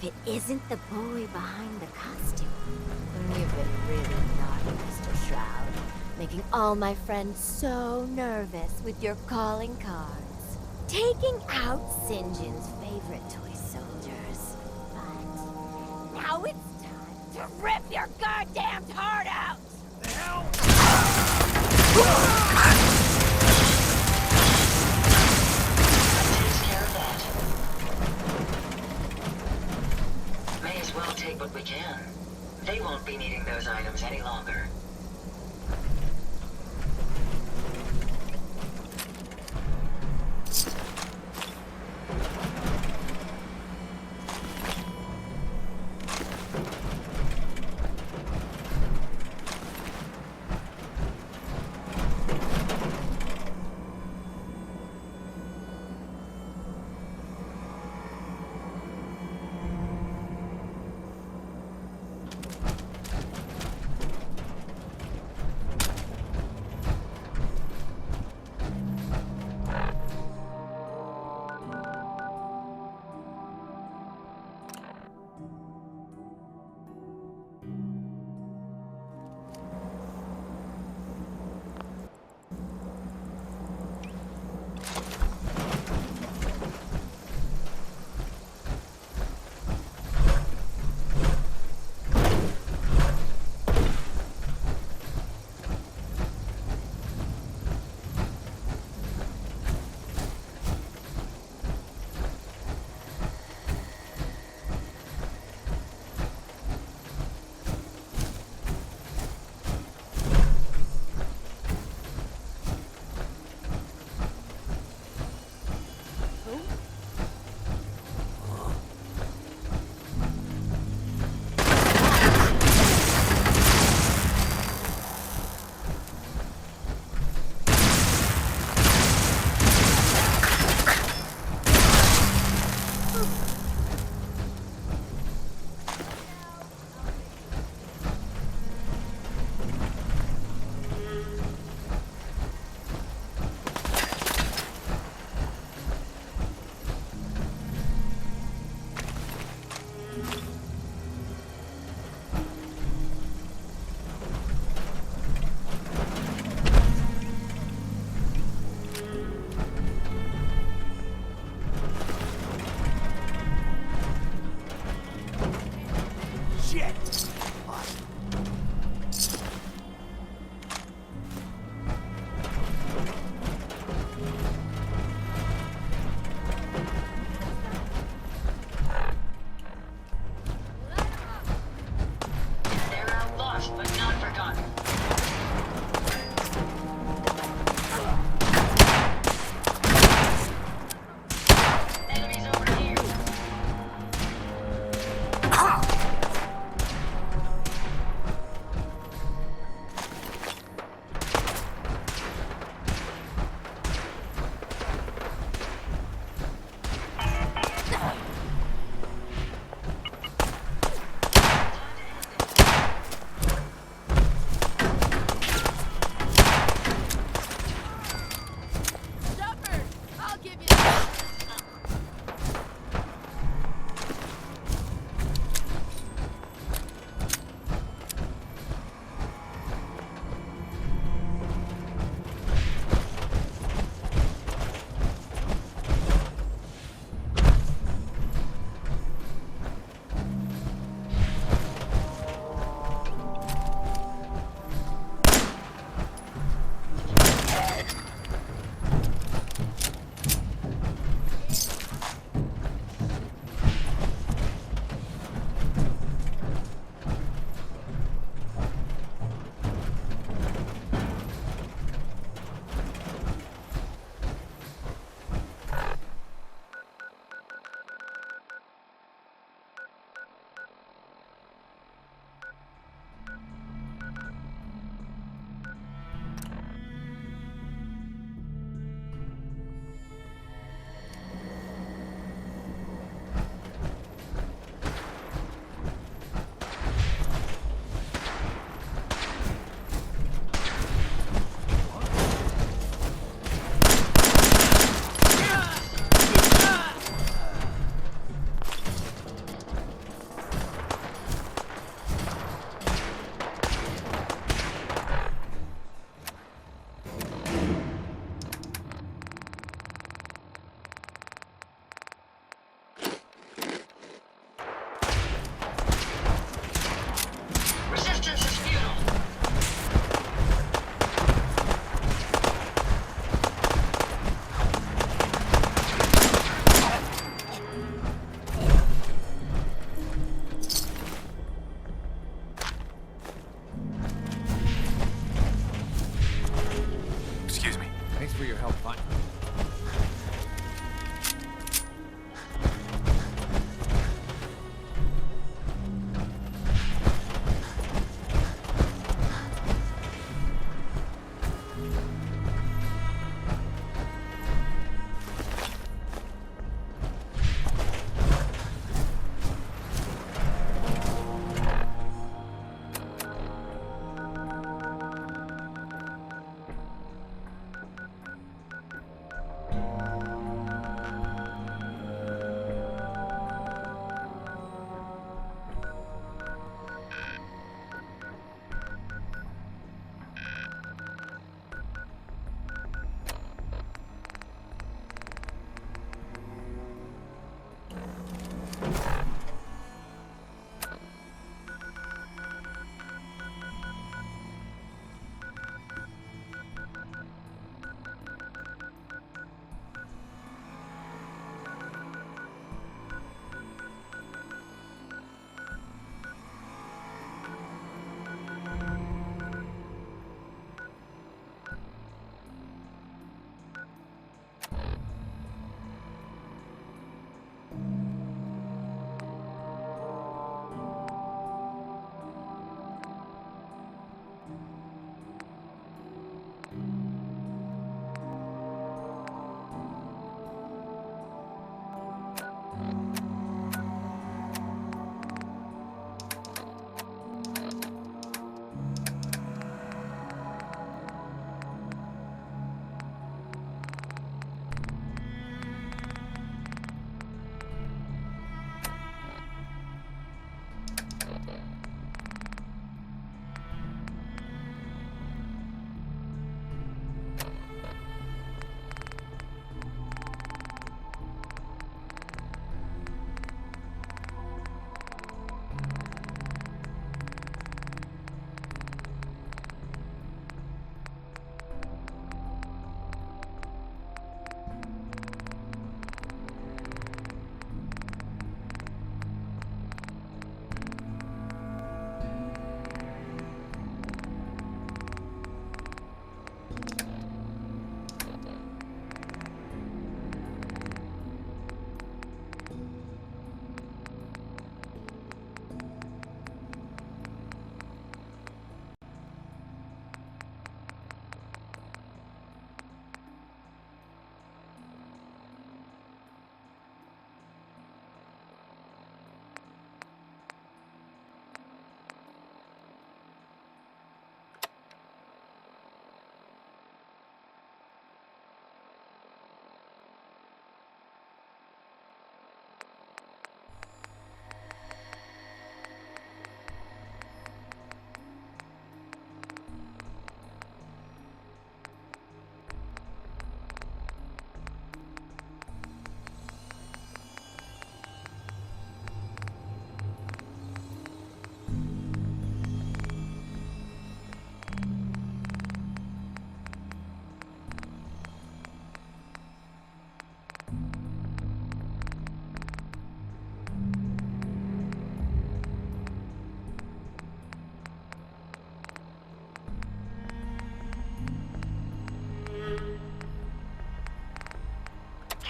it isn't the boy behind the costume. You've been really naughty, Mr. Shroud, making all my friends so nervous with your calling cards. Taking out Sinjin's favorite toy soldiers. But now it's time to rip your goddamn heart out! The hell? Takes care of that. May as well take what we can. They won't be needing those items any longer.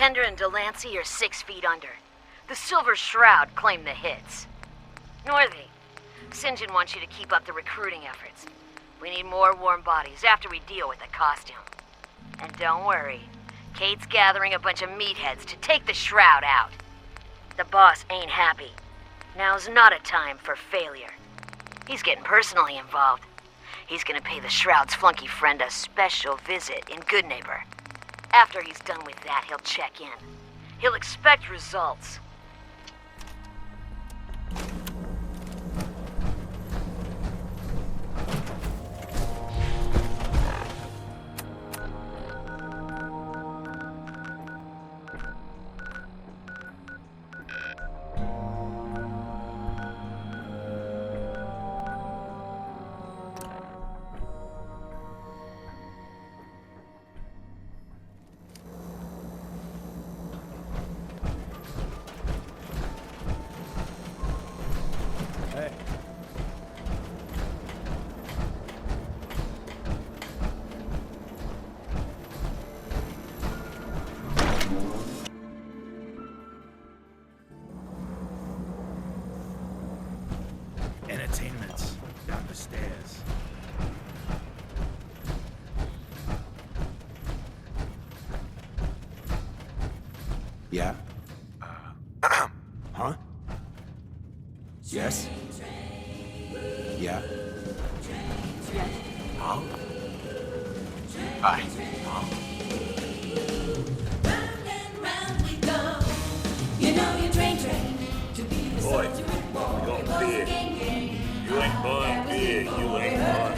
Pender and Delancey are 6 feet under. The Silver Shroud claim the hits. Northy, St. John wants you to keep up the recruiting efforts. We need more warm bodies after we deal with the costume. And don't worry, Kate's gathering a bunch of meatheads to take the Shroud out. The boss ain't happy. Now's not a time for failure. He's getting personally involved. He's gonna pay the Shroud's flunky friend a special visit in Goodneighbor. After he's done with that, he'll check in. He'll expect results. Entertainment down the stairs. Yeah? Huh? Yes? Yeah? Huh? Hi. Huh? Boy, we got beer. You ain't buying beer, you ain't buying.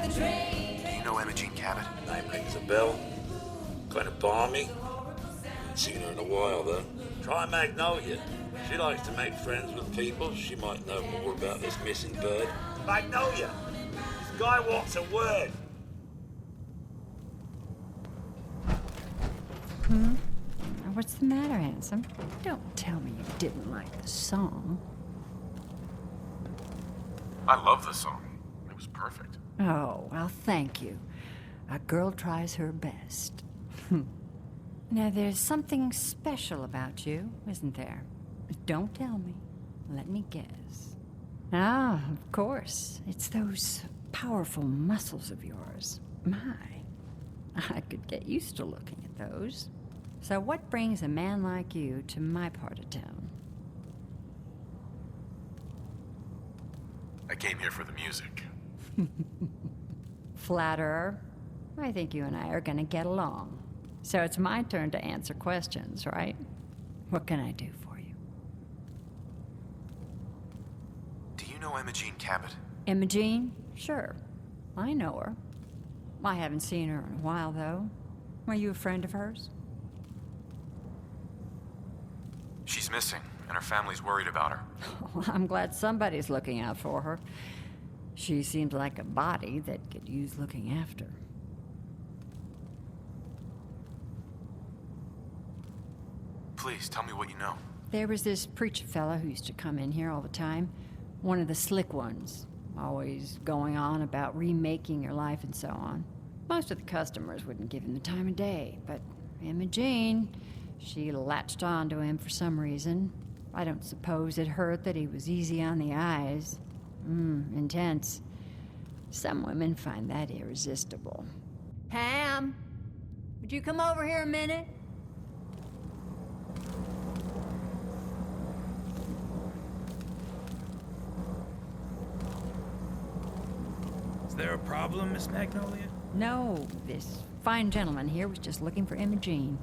Do you know Imogene Cabot? Name rings a bell. Kind of balmy. Haven't seen her in a while, though. Try Magnolia. She likes to make friends with people. She might know more about this missing bird. Magnolia! This guy wants a word. What's the matter, handsome? Don't tell me you didn't like the song. I love the song. It was perfect. Oh, well, thank you. A girl tries her best. Now, there's something special about you, isn't there? Don't tell me. Let me guess. Ah, of course. It's those powerful muscles of yours. My, I could get used to looking at those. So what brings a man like you to my part of town? I came here for the music. Flatterer. I think you and I are gonna get along. So it's my turn to answer questions, right? What can I do for you? Do you know Imogene Cabot? Imogene? Sure. I know her. I haven't seen her in a while, though. Are you a friend of hers? She's missing, and her family's worried about her. Well, I'm glad somebody's looking out for her. She seems like a body that could use looking after. Please, tell me what you know. There was this preacher fella who used to come in here all the time. One of the slick ones. Always going on about remaking your life and so on. Most of the customers wouldn't give him the time of day, but Imogene, she latched on to him for some reason. I don't suppose it hurt that he was easy on the eyes. Intense. Some women find that irresistible. Pam, would you come over here a minute? Is there a problem, Miss Magnolia? No, this fine gentleman here was just looking for Imogene.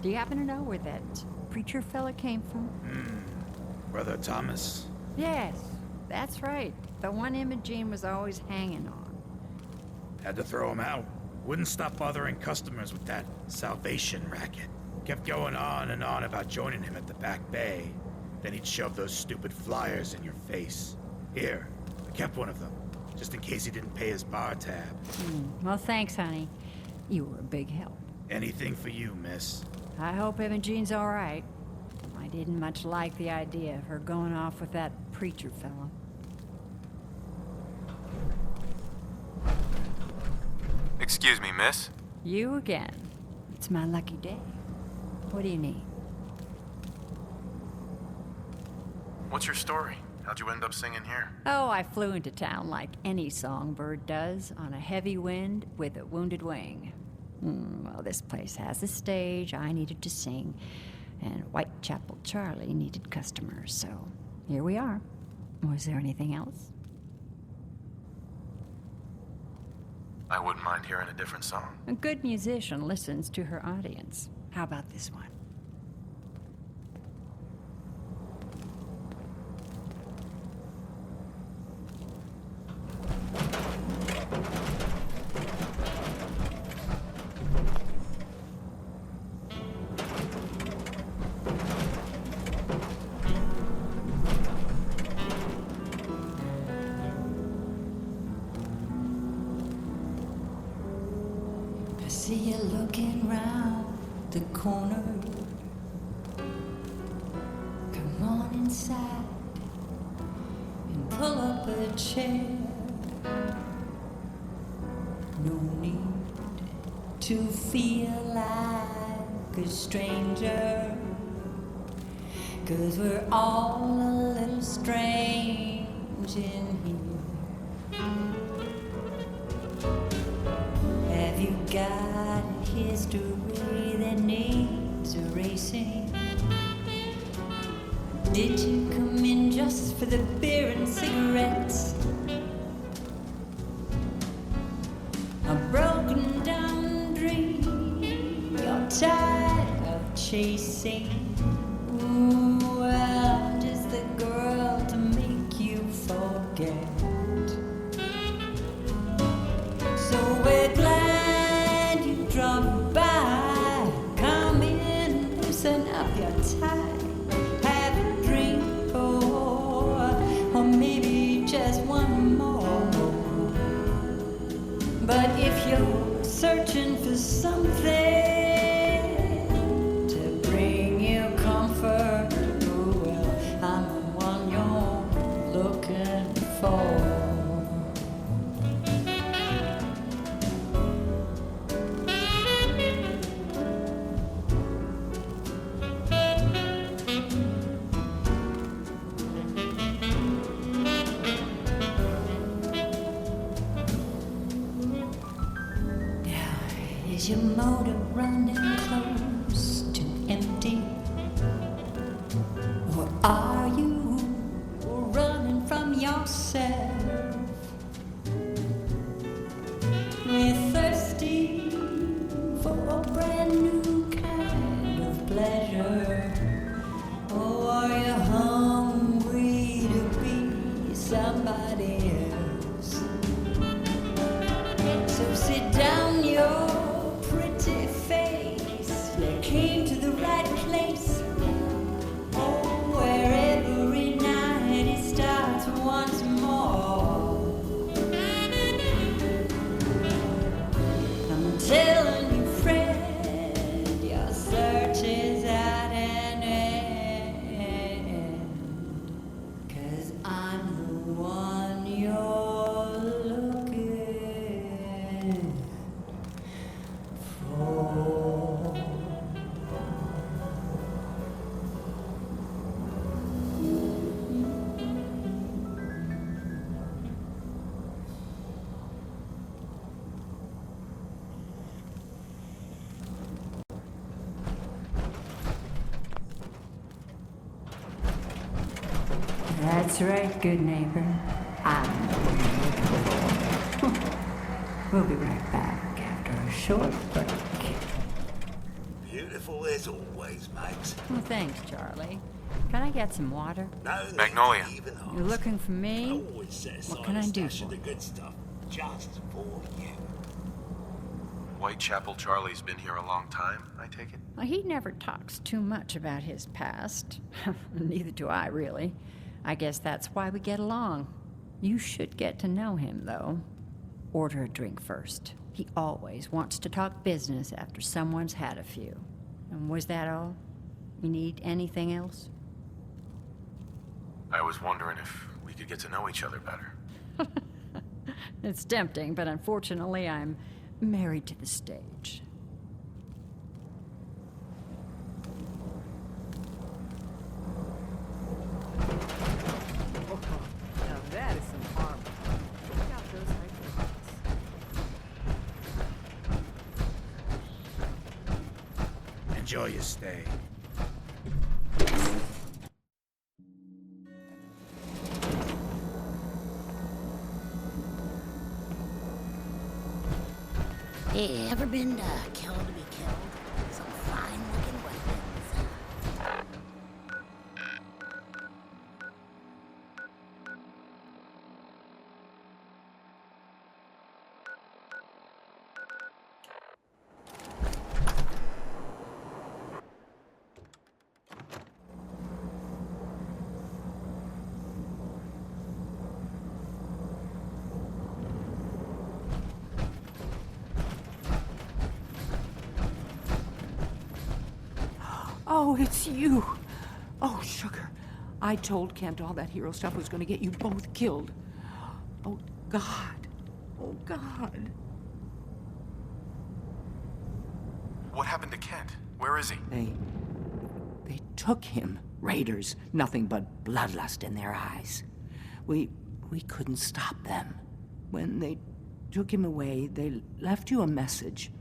Do you happen to know where that preacher fella came from? Brother Thomas? Yes, that's right. The one Imogene was always hanging on. Had to throw him out. Wouldn't stop bothering customers with that salvation racket. Kept going on and on about joining him at the back bay. Then he'd shove those stupid flyers in your face. Here, I kept one of them, just in case he didn't pay his bar tab. Well, thanks, honey. You were a big help. Anything for you, miss. I hope Imogene's all right. I didn't much like the idea of her going off with that preacher fella. Excuse me, miss. You again. It's my lucky day. What do you need? What's your story? How'd you end up singing here? Oh, I flew into town like any songbird does, on a heavy wind with a wounded wing. Well, this place has a stage. I needed to sing, and Whitechapel Charlie needed customers, so here we are. Was there anything else? I wouldn't mind hearing a different song. A good musician listens to her audience. How about this one? I see you looking round the corner. Come on inside and pull up a chair. No need to feel like a stranger, 'cause we're all a little strange in here. Have you got a history that needs erasing? Did you come in just for the beer and cigarettes? A broken down dream you're tired of chasing? Ooh, well, I'm just the girl to make you forget. So we're glad you dropped by. Come in, loosen up your tie, have a drink, or maybe just one more. But if you're searching for something to bring you comfort, oh well, I'm the one you're looking for. Is your motor running close to empty? Or are you running from yourself? We're thirsty for a brand new kind of pleasure. Or are you hungry to be somebody else? So sit down, your pretty face. You came to the right place. Oh, where every night it starts once more. I'm telling you, friend, your search is at an end. 'Cause I'm the one you're looking for. That's right, good neighbor. I'm the one you're looking for. We'll be right back after a short break. Beautiful as always, mate. Well, thanks, Charlie. Can I get some water? No need Magnolia. to even ask. You're looking for I me? always set aside What can I a do stash of for the you? good stuff just for you. Whitechapel Charlie's been here a long time, I take it? Well, he never talks too much about his past. Neither do I, really. I guess that's why we get along. You should get to know him, though. Order a drink first. He always wants to talk business after someone's had a few. And was that all? You need anything else? I was wondering if we could get to know each other better. It's tempting, but unfortunately, I'm married to the stage. Enjoy your stay. Hey, ever been killed to be killed? Some fine-looking weapons. Oh, it's you. Oh, sugar. I told Kent all that hero stuff was going to get you both killed. Oh, God. Oh, God. What happened to Kent? Where is he? They took him. Raiders. Nothing but bloodlust in their eyes. We couldn't stop them. When they took him away, they left you a message.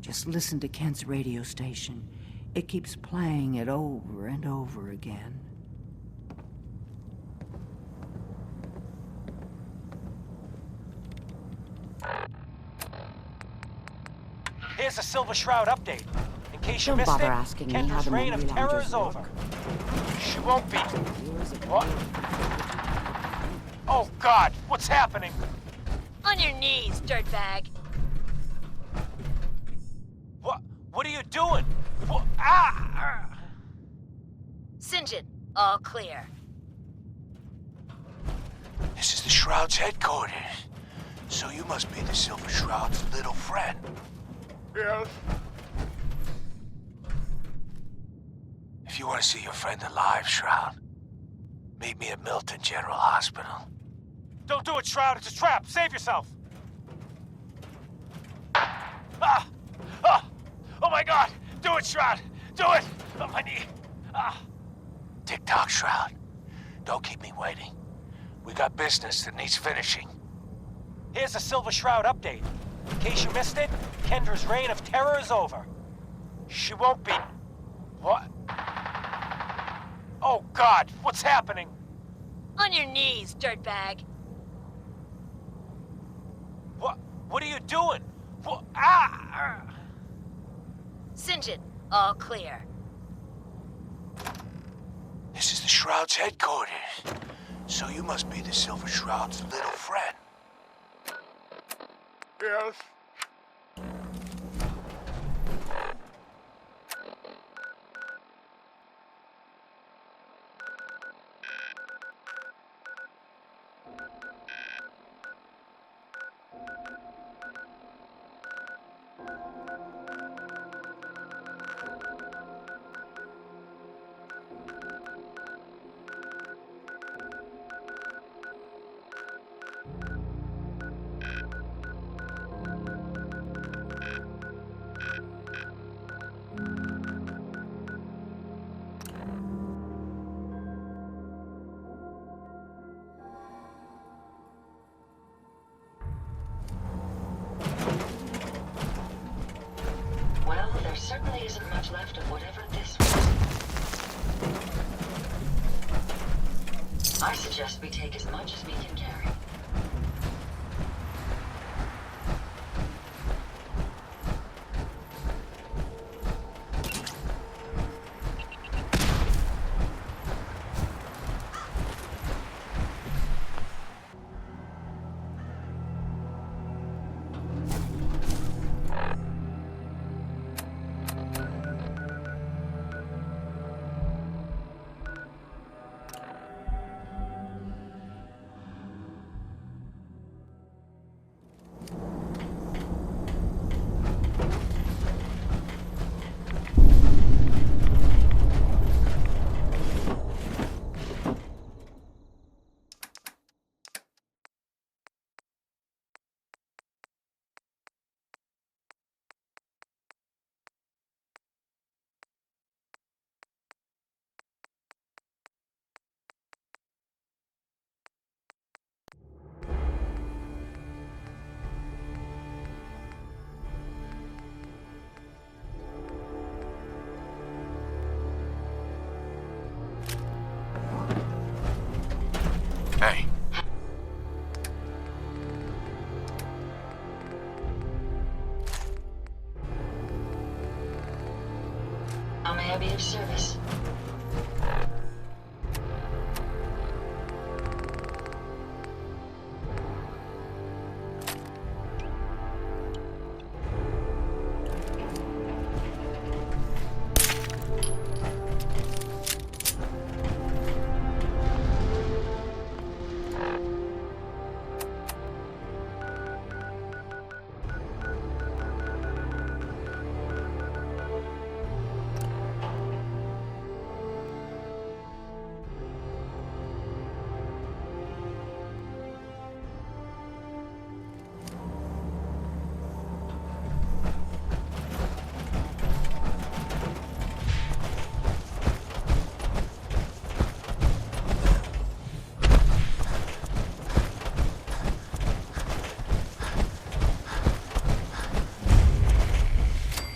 Just listen to Kent's radio station. It keeps playing it over and over again. Here's a Silver Shroud update. In case you Don't missed bother it, asking me how Kendra's the reign of movie terror lounges is work. over. She won't be. What? Oh, God, what's happening? On your knees, dirtbag. What are you doing? What? Ah! Sinjin, all clear. This is the Shroud's headquarters. So you must be the Silver Shroud's little friend. Yes. If you want to see your friend alive, Shroud, meet me at Milton General Hospital. Don't do it, Shroud. It's a trap. Save yourself. Ah! Ah! Oh my God! Do it, Shroud! Do it! On my knee. Ah! Tick-tock, Shroud. Don't keep me waiting. We got business that needs finishing. Here's a Silver Shroud update. In case you missed it, Kendra's reign of terror is over. She won't be. What? Oh, God, what's happening? On your knees, dirtbag. What are you doing? What? Ah! Sinjin, all clear. This is the Shroud's headquarters. So you must be the Silver Shroud's little friend. Yes. Well, there certainly isn't much left of whatever this was. I suggest we take as much as we can carry. May I be of service?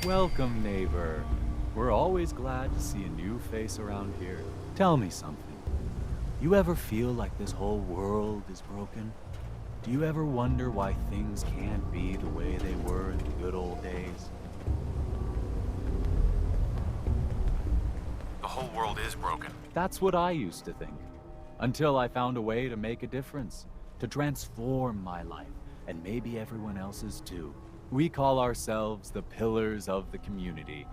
Welcome, neighbor. We're always glad to see a new face around here. Tell me something. You ever feel like this whole world is broken? Do you ever wonder why things can't be the way they were in the good old days? The whole world is broken. That's what I used to think. Until I found a way to make a difference, to transform my life, and maybe everyone else's too. We call ourselves the Pillars of the Community.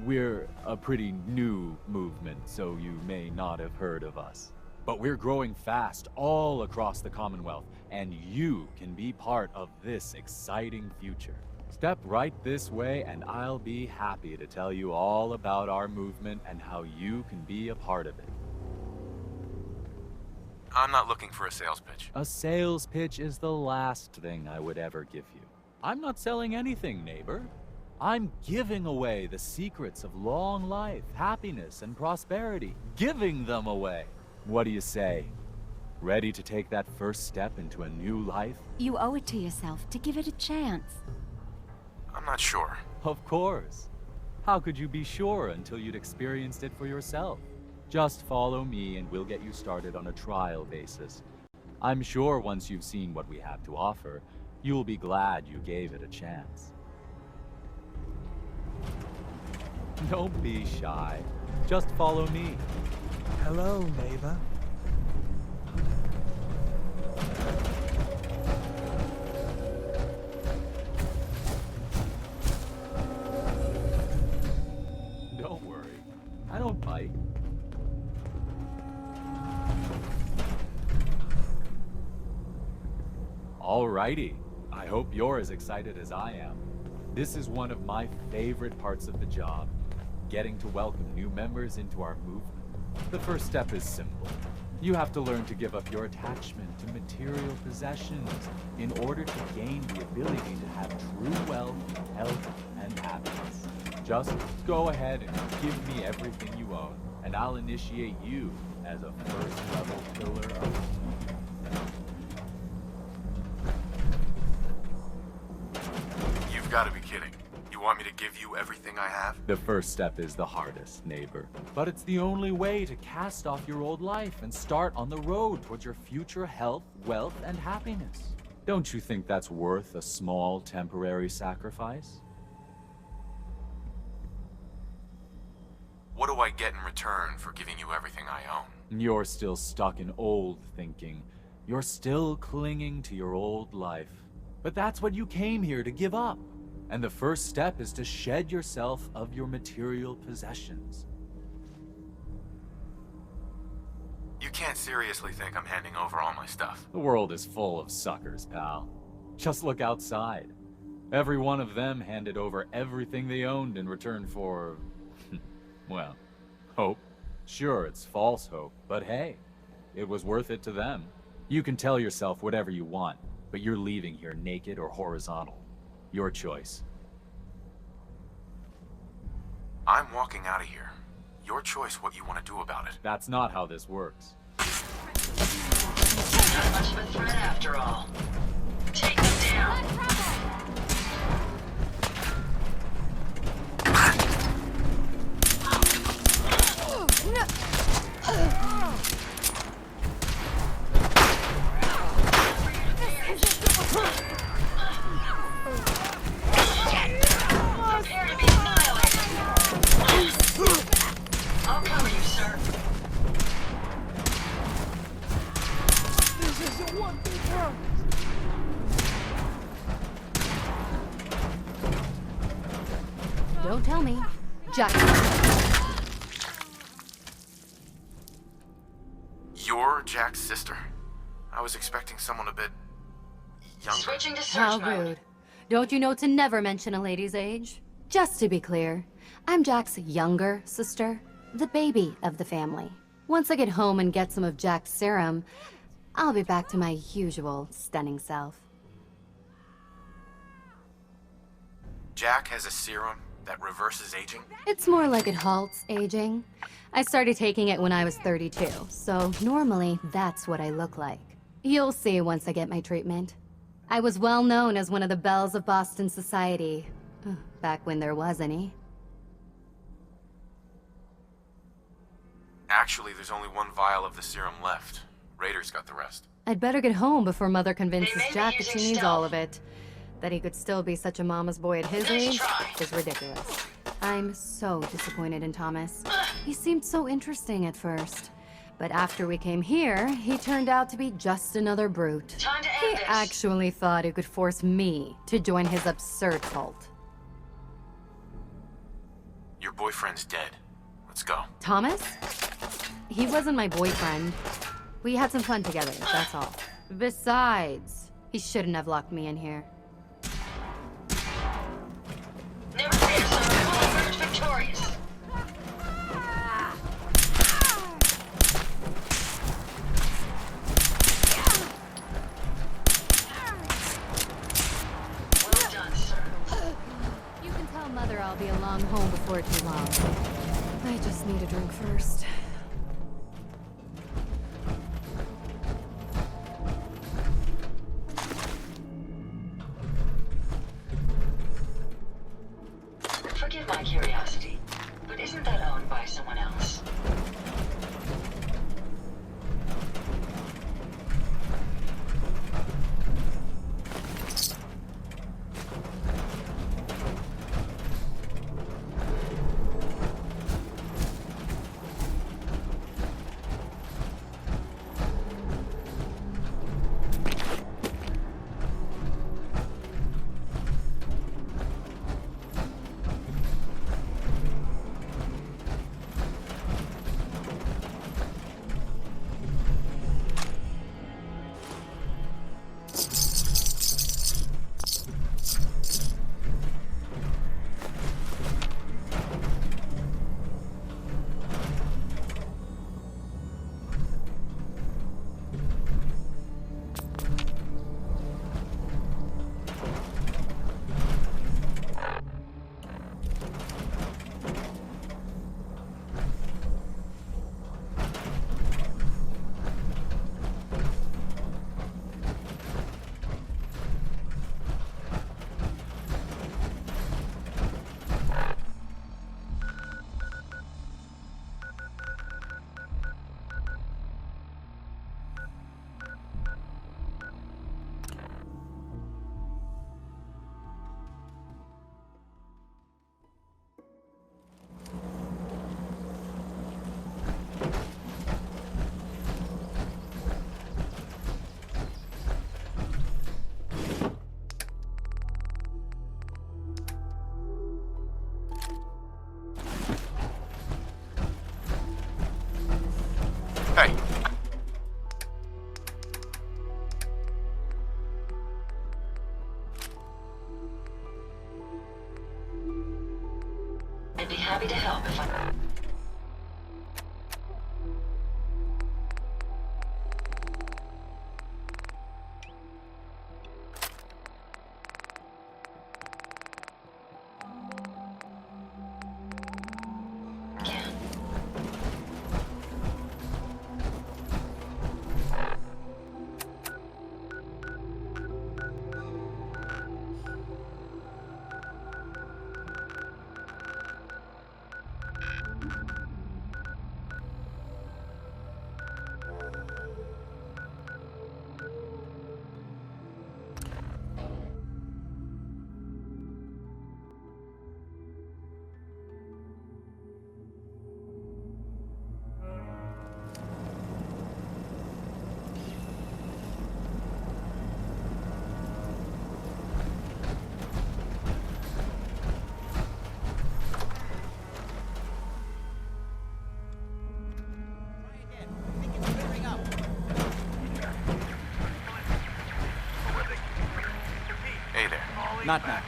We're a pretty new movement, so you may not have heard of us. But we're growing fast all across the Commonwealth, and you can be part of this exciting future. Step right this way, and I'll be happy to tell you all about our movement and how you can be a part of it. I'm not looking for a sales pitch. A sales pitch is the last thing I would ever give you. I'm not selling anything, neighbor. I'm giving away the secrets of long life, happiness, and prosperity. Giving them away. What do you say? Ready to take that first step into a new life? You owe it to yourself to give it a chance. I'm not sure. Of course. How could you be sure until you'd experienced it for yourself? Just follow me and we'll get you started on a trial basis. I'm sure once you've seen what we have to offer, you'll be glad you gave it a chance. Don't be shy. Just follow me. Hello, neighbor. Don't worry. I don't bite. Alrighty. I hope you're as excited as I am. This is one of my favorite parts of the job, getting to welcome new members into our movement. The first step is simple. You have to learn to give up your attachment to material possessions in order to gain the ability to have true wealth, health, and happiness. Just go ahead and give me everything you own, and I'll initiate you as a first-level pillar of the movement. You've got to be kidding. You want me to give you everything I have? The first step is the hardest, neighbor. But it's the only way to cast off your old life and start on the road towards your future health, wealth, and happiness. Don't you think that's worth a small temporary sacrifice? What do I get in return for giving you everything I own? You're still stuck in old thinking. You're still clinging to your old life. But that's what you came here to give up. And the first step is to shed yourself of your material possessions. You can't seriously think I'm handing over all my stuff. The world is full of suckers, pal. Just look outside. Every one of them handed over everything they owned in return for... well, hope. Sure, it's false hope, but hey, it was worth it to them. You can tell yourself whatever you want, but you're leaving here naked or horizontal. Your choice. I'm walking out of here. Your choice what you want to do about it. That's not how this works. Not much of a threat after all. Take them down. Prepare to be annihilated. Jack. You're Jack's sister? I was expecting someone a bit younger. Switching to search How mode. rude. Don't you know to never mention a lady's age? Just to be clear, I'm Jack's younger sister, the baby of the family. Once I get home and get some of Jack's serum, I'll be back to my usual stunning self. Jack has a serum that reverses aging? It's more like it halts aging. I started taking it when I was 32, so normally that's what I look like. You'll see once I get my treatment. I was well known as one of the belles of Boston society, back when there was any. Actually, there's only one vial of the serum left. Raiders got the rest. I'd better get home before Mother convinces They may be Jack that she using needs stealth. all of it. That he could still be such a mama's boy at his Nice age try. is ridiculous. I'm so disappointed in Thomas. He seemed so interesting at first. But after we came here, he turned out to be just another brute. Time to He end this. actually thought he could force me to join his absurd cult. Your boyfriend's dead. Let's go. Thomas? He wasn't my boyfriend. We had some fun together, that's all. Besides, he shouldn't have locked me in here. Never fear, son. We'll emerge victorious. Well done, sir. You can tell Mother I'll be along home before too long. I just need a drink first. Forgive my curiosity, but isn't that owned by someone else? Hey. I'd be happy to help if I... Not now.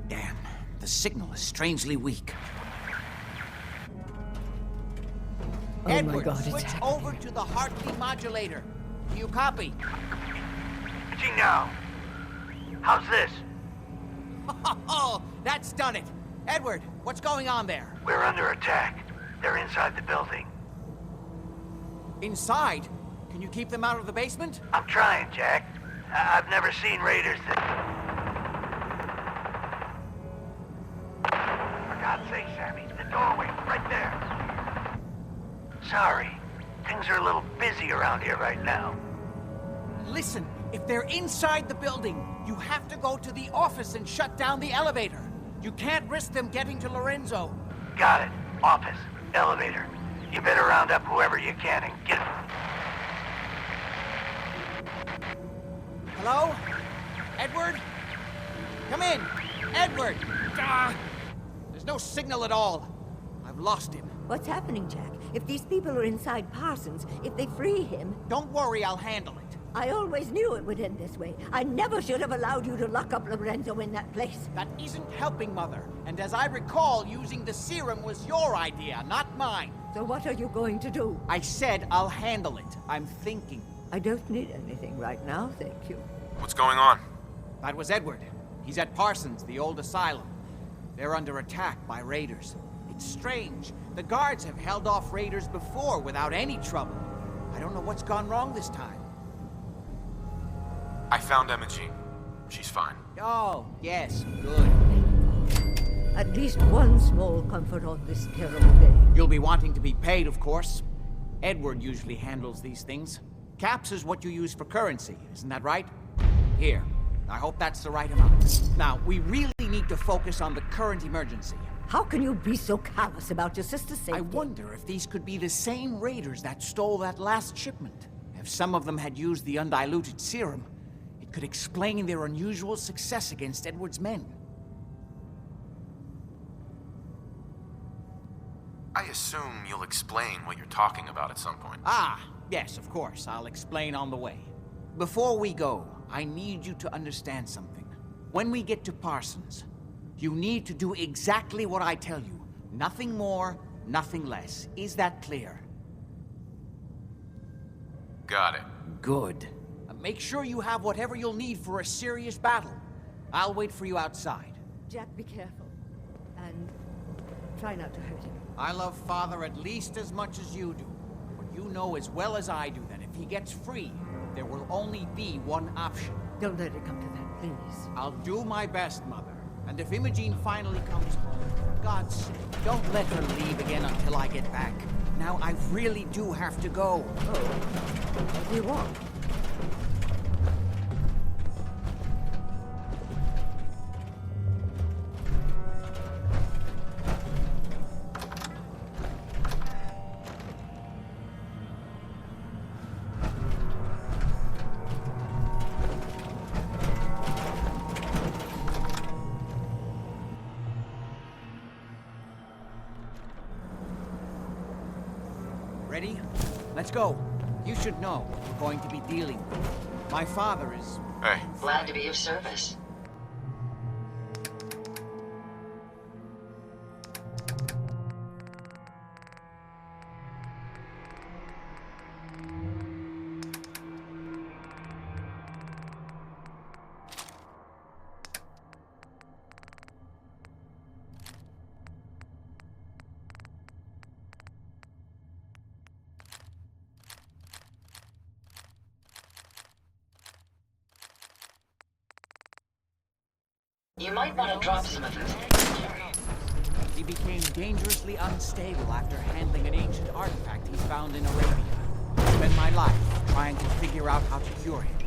Damn, the signal is strangely weak. Oh my Edward, God, it's switch happening. over to the heartbeat modulator. Do you copy? Imaging now. How's this? Oh, that's done it. Edward, what's going on there? We're under attack. They're inside the building. Inside? Can you keep them out of the basement? I'm trying, Jack. I've never seen raiders that... For God's sake, Sammy, the doorway, right there. Sorry. Things are a little busy around here right now. Listen, if they're inside the building, you have to go to the office and shut down the elevator. You can't risk them getting to Lorenzo. Got it. Office. Elevator. You better round up whoever you can and get... Hello? Edward? Come in! Edward! Ah! There's no signal at all. I've lost him. What's happening, Jack? If these people are inside Parsons, if they free him... Don't worry, I'll handle it. I always knew it would end this way. I never should have allowed you to lock up Lorenzo in that place. That isn't helping, Mother. And as I recall, using the serum was your idea, not mine. So what are you going to do? I said I'll handle it. I'm thinking. I don't need anything right now, thank you. What's going on? That was Edward. He's at Parsons, the old asylum. They're under attack by raiders. It's strange. The guards have held off raiders before without any trouble. I don't know what's gone wrong this time. I found Imogene. She's fine. Oh, yes, good. At least one small comfort on this terrible day. You'll be wanting to be paid, of course. Edward usually handles these things. Caps is what you use for currency, isn't that right? Here. I hope that's the right amount. Now, we really need to focus on the current emergency. How can you be so callous about your sister's safety? I wonder if these could be the same raiders that stole that last shipment. If some of them had used the undiluted serum, it could explain their unusual success against Edward's men. I assume you'll explain what you're talking about at some point. Ah, yes, of course. I'll explain on the way. Before we go, I need you to understand something. When we get to Parsons, you need to do exactly what I tell you. Nothing more, nothing less. Is that clear? Got it. Good. Make sure you have whatever you'll need for a serious battle. I'll wait for you outside. Jack, be careful. And try not to hurt him. I love Father at least as much as you do. But you know as well as I do that if he gets free, there will only be one option. Don't let it come to that, please. I'll do my best, Mother. And if Imogene finally comes home, for God's sake, don't let her leave again until I get back. Now, I really do have to go. Oh, what do you want? Ready? Let's go. You should know what we're going to be dealing with. My father is... Hey. Glad to be of service. You might want to drop some of those eggs, Jerry. He became dangerously unstable after handling an ancient artifact he found in Arabia. I spent my life trying to figure out how to cure him.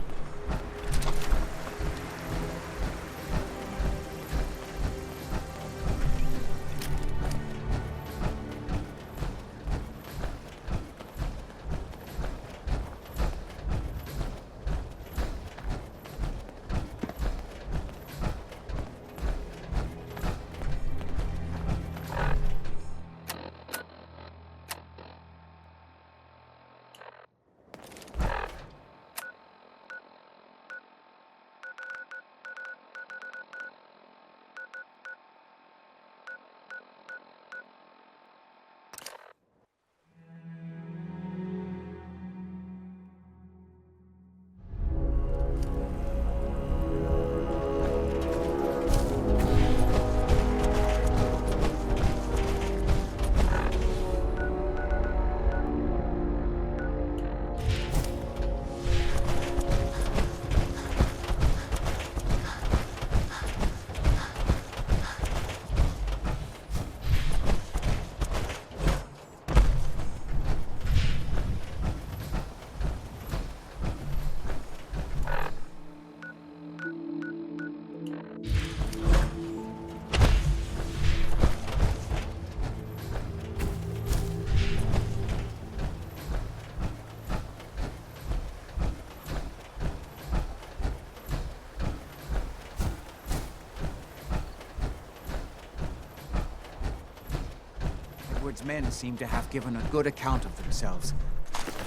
Edward's men seem to have given a good account of themselves.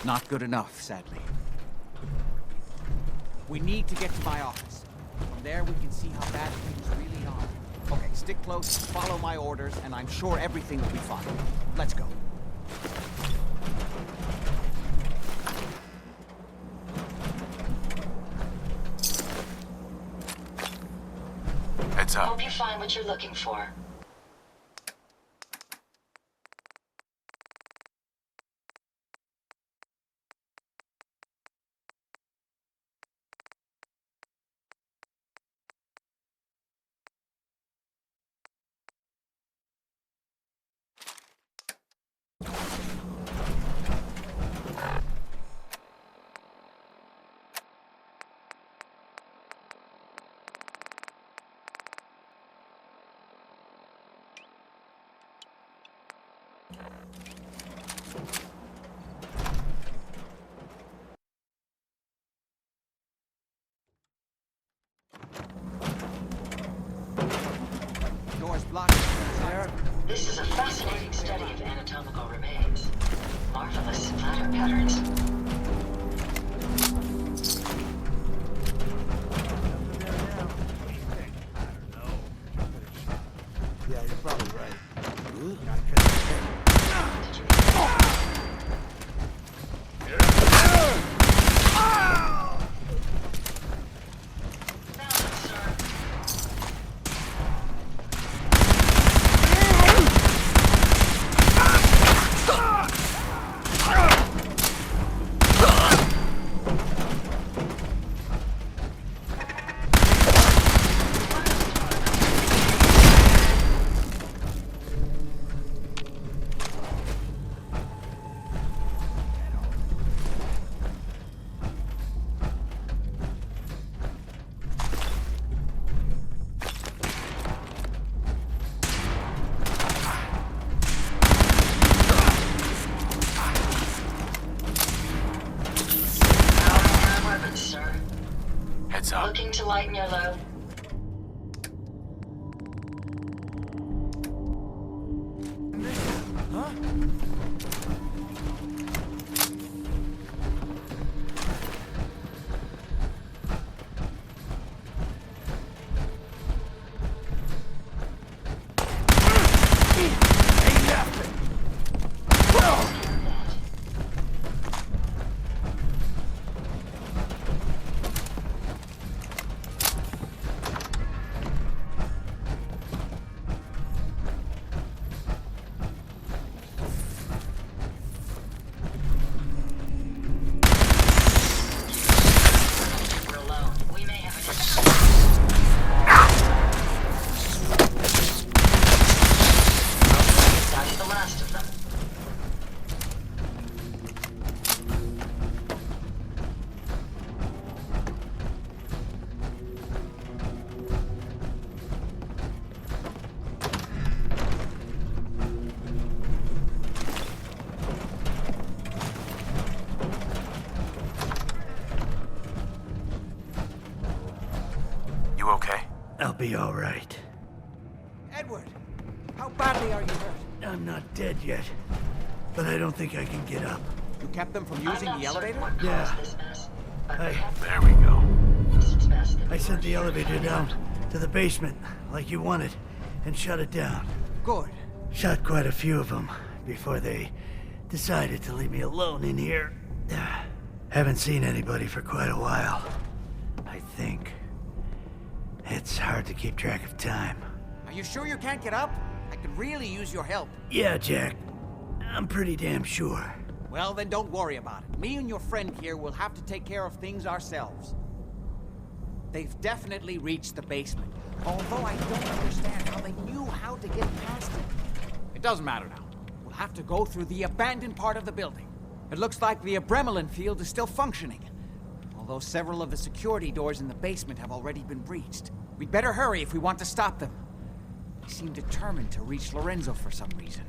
Not good enough, sadly. We need to get to my office. From there, we can see how bad things really are. Okay, stick close, follow my orders, and I'm sure everything will be fine. Let's go. Heads up. Hope you find what you're looking for. Door's blocked. This is a fascinating study of anatomical remains. Marvelous splatter patterns. Yeah, you're probably right. Heads up. Looking to lighten your load? You okay? I'll be all right. Edward, how badly are you hurt? I'm not dead yet, but I don't think I can get up. You kept them from using the elevator? Yeah. There we go. I sent the elevator down to the basement, like you wanted, and shut it down. Good. Shot quite a few of them before they decided to leave me alone in here. Haven't seen anybody for quite a while, I think. It's hard to keep track of time. Are you sure you can't get up? I could really use your help. Yeah, Jack. I'm pretty damn sure. Well, then don't worry about it. Me and your friend here will have to take care of things ourselves. They've definitely reached the basement, although I don't understand how they knew how to get past it. It doesn't matter now. We'll have to go through the abandoned part of the building. It looks like the Abremelin field is still functioning, although several of the security doors in the basement have already been breached. We'd better hurry if we want to stop them. They seem determined to reach Lorenzo for some reason.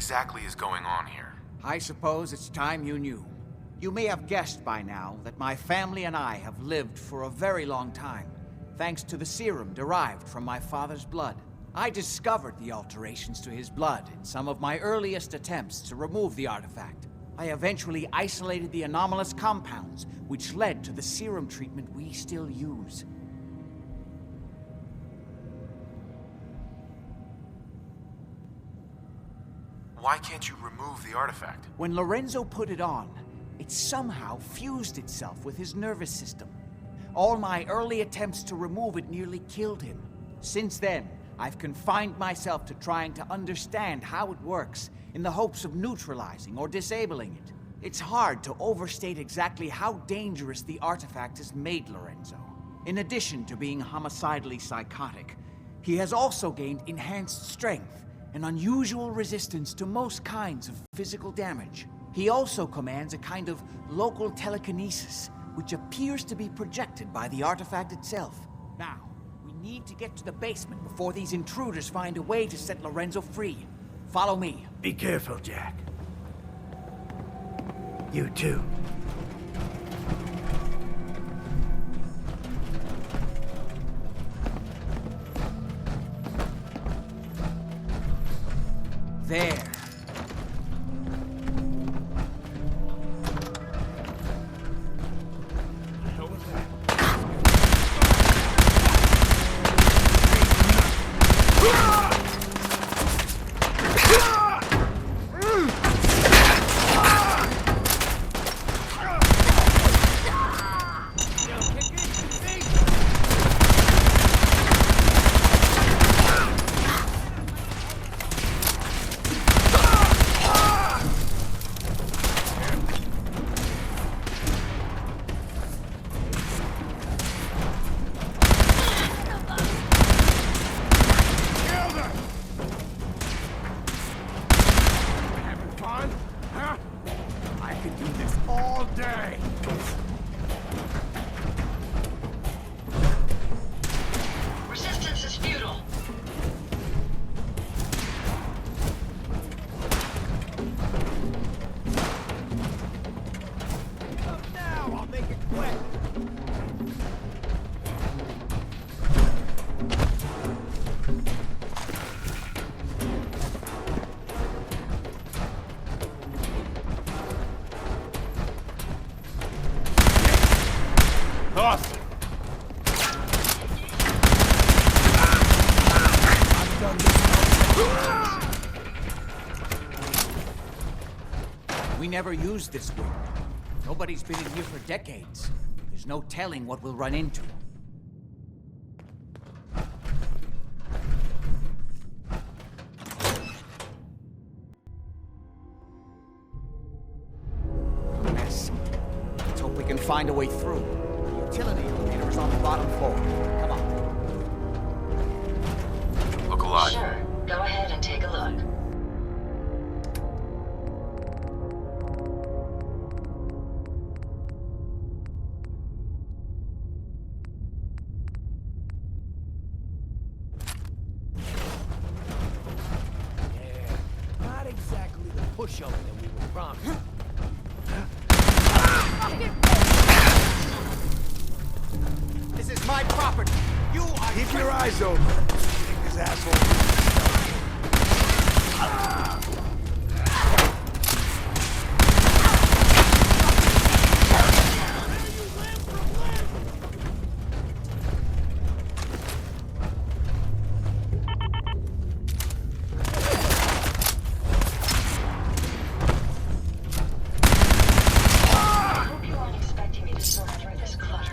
exactly is going on here? I suppose it's time you knew. You may have guessed by now that my family and I have lived for a very long time, thanks to the serum derived from my father's blood. I discovered the alterations to his blood in some of my earliest attempts to remove the artifact. I eventually isolated the anomalous compounds, which led to the serum treatment we still use. Why can't you remove the artifact? When Lorenzo put it on, it somehow fused itself with his nervous system. All my early attempts to remove it nearly killed him. Since then, I've confined myself to trying to understand how it works in the hopes of neutralizing or disabling it. It's hard to overstate exactly how dangerous the artifact has made Lorenzo. In addition to being homicidally psychotic, he has also gained enhanced strength and unusual resistance to most kinds of physical damage. He also commands a kind of local telekinesis, which appears to be projected by the artifact itself. Now, we need to get to the basement before these intruders find a way to set Lorenzo free. Follow me. Be careful, Jack. You too. There. Resistance is futile. Now, I'll make it quick. Awesome. We never used this wing. Nobody's been in here for decades. There's no telling what we'll run into. Mess. Let's hope we can find a way through. The utility elevator is on the bottom floor. Come on. Look alive. Sure. Go ahead and take a look. Not exactly the pushover that we were promised. This is my property. You are... Keep your eyes open. Think this asshole... I hope you aren't expecting me to sort through this clutter.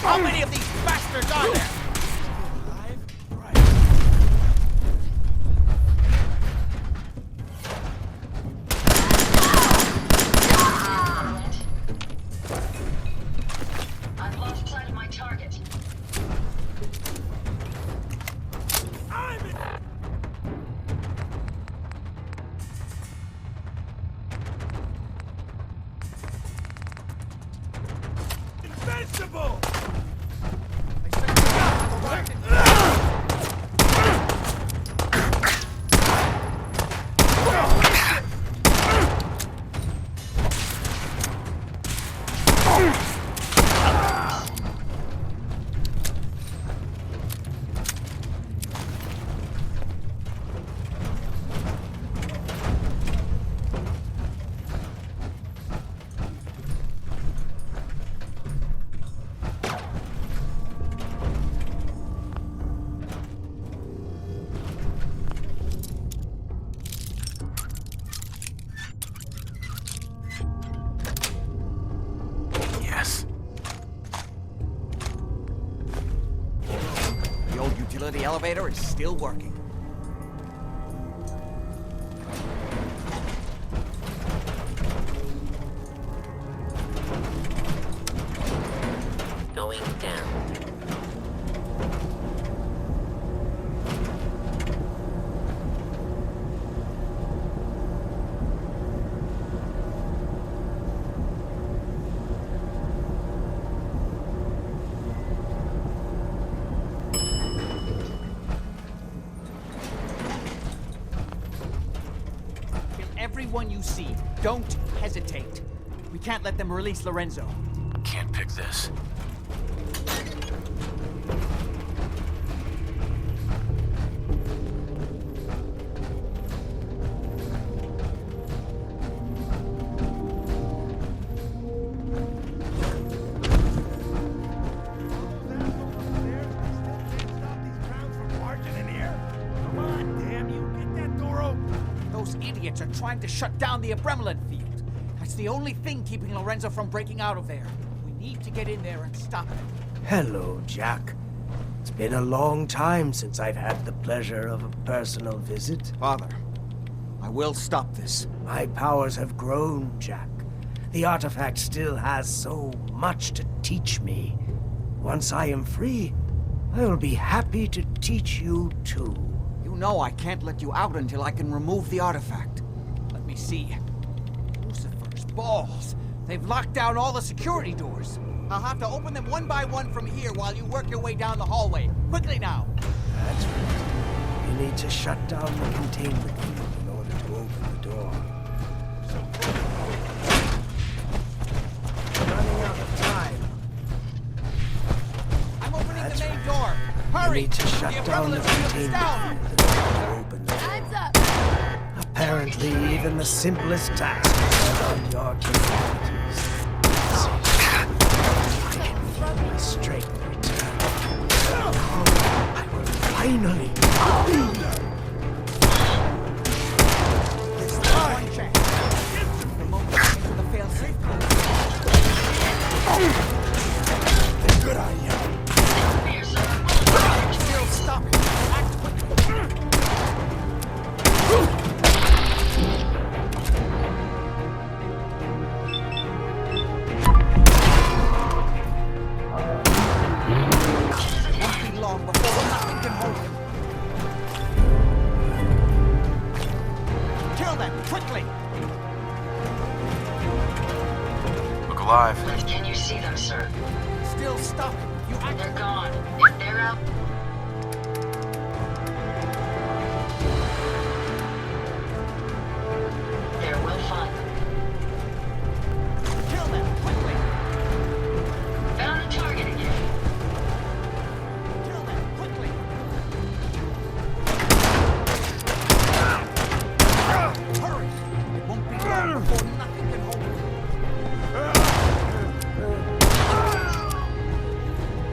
How many of these bastards are there? I've lost sight of my target. Invincible! The old utility elevator is still working. Going down. Everyone you see, don't hesitate. We can't let them release Lorenzo. Can't pick this. Idiots are trying to shut down the Abramelin field. That's the only thing keeping Lorenzo from breaking out of there. We need to get in there and stop him. Hello, Jack. It's been a long time since I've had the pleasure of a personal visit. Father, I will stop this. My powers have grown, Jack. The artifact still has so much to teach me. Once I am free, I will be happy to teach you too. You know I can't let you out until I can remove the artifact. Let me see. Lucifer's balls. They've locked down all the security doors. I'll have to open them one by one from here while you work your way down the hallway. Quickly now. That's right. You need to shut down the containment field in order to open the door. Running out of time. I'm opening That's the main right. door. Hurry! You need to shut down the Abramelin field is containment down. field in order to open the door. Time's up! Apparently, even the simplest task is beyond your capabilities. I can feel my strength return. I will finally leave. This is one chance. The moment we get to the failsafe. Good on you. Still stop it. Act quickly. Won't be long before nothing can hold him. Kill them, quickly! Look alive. Can you see them, sir? Still stop it. You act. They're gone. If they're out, there will find them. Kill them, quickly! Found the target again. Kill them, quickly! Hurry! It won't be long before nothing can hold him.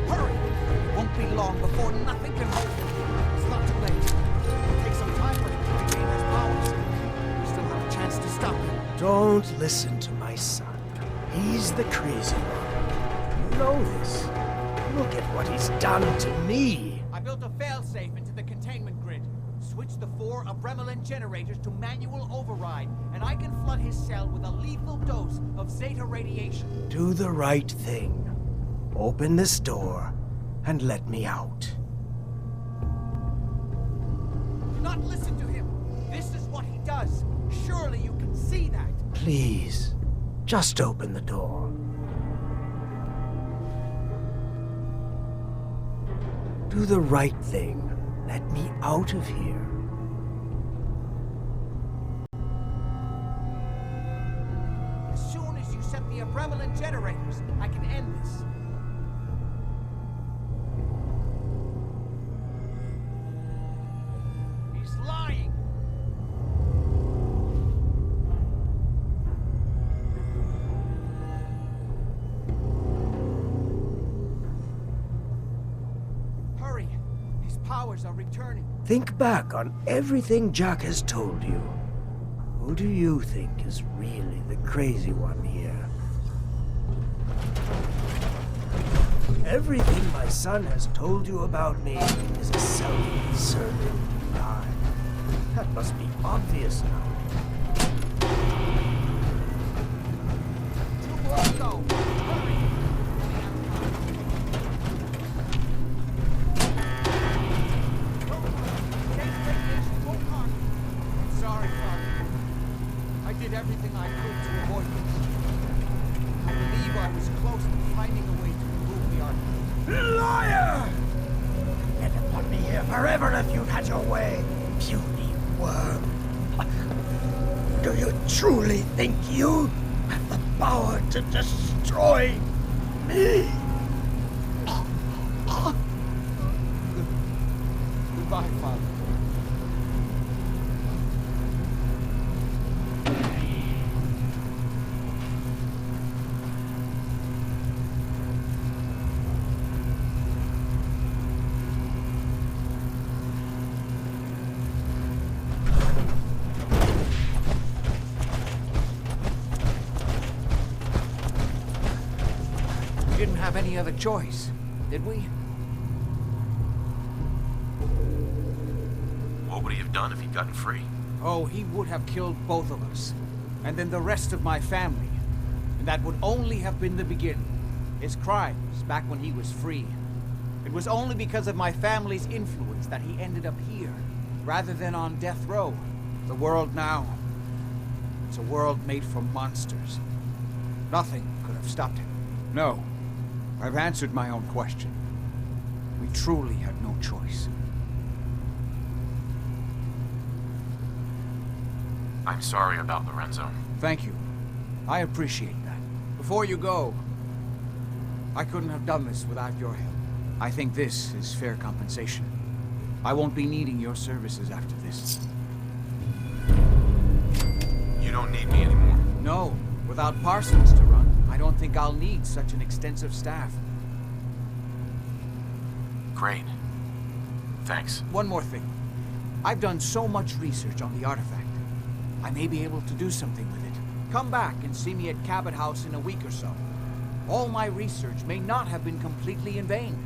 Hurry! It won't be long before nothing can hold him. It's not too late. It'll take some time for him to regain his powers. We still have a chance to stop him. Don't listen to my son. He's the crazy one. You know this. Look at what he's done to me. I built a failsafe into the containment grid. Switched the 4 Abremelin generators to manual override, and I can flood his cell with a lethal dose of Zeta radiation. Do the right thing. Open this door and let me out. Do not listen to him. This is what he does. Surely you can see that. Please, just open the door. Do the right thing. Let me out of here. As soon as you set the Abremelin generators, I can end this. He's lying. Hurry. His powers are returning. Think back on everything Jack has told you. Who do you think is really the crazy one here? Everything my son has told you about me is a self-serving lie. That must be obvious now. Two more to go. Hurry. Sorry, Father. I did everything I could to avoid this. I believe I was close to finding a way to remove the artifact. Liar! You'd have put me here forever if you'd had your way, puny worm. Do you truly think you have the power to destroy me? Goodbye, Father. We didn't have any other choice, did we? What would he have done if he'd gotten free? Oh, he would have killed both of us. And then the rest of my family. And that would only have been the beginning. His crimes back when he was free. It was only because of my family's influence that he ended up here, rather than on death row. The world now, it's a world made for monsters. Nothing could have stopped him. No, I've answered my own question. We truly had no choice. I'm sorry about Lorenzo. Thank you. I appreciate that. Before you go, I couldn't have done this without your help. I think this is fair compensation. I won't be needing your services after this. You don't need me anymore. No, without Parsons to run, I don't think I'll need such an extensive staff. Great. Thanks. One more thing. I've done so much research on the artifact. I may be able to do something with it. Come back and see me at Cabot House in a week or so. All my research may not have been completely in vain.